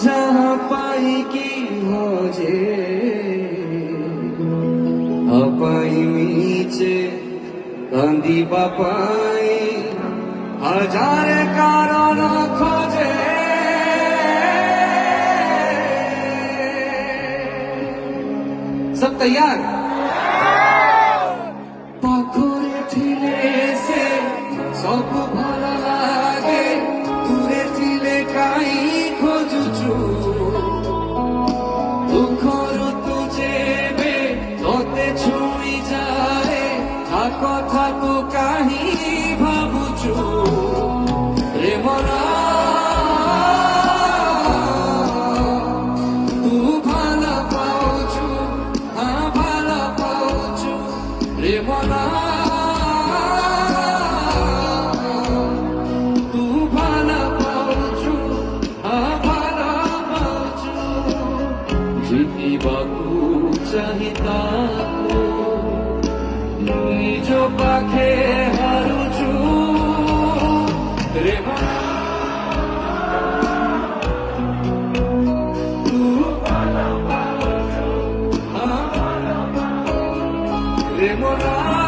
जहाँ पाई की हो जे अपाई नीचे कांदी बापाई हजारे कारण खोजे सब तैयार पाखरे ठिले से सब भला लागे दूरे ठिले काई खोजुचु दुखर तुझे बे तोते छुई जाए थाको थाको काहि भाबुचु रे मना तू भाला पाउचु हाँ भाला पाउचु रे मना तू भाला पाउचु हाँ भाला पाउचु जीतिबाकु चाहिताकु निज पाखे हारुचु रे मना तू भाला पाउचु हाँ भाला पाउचु रे मना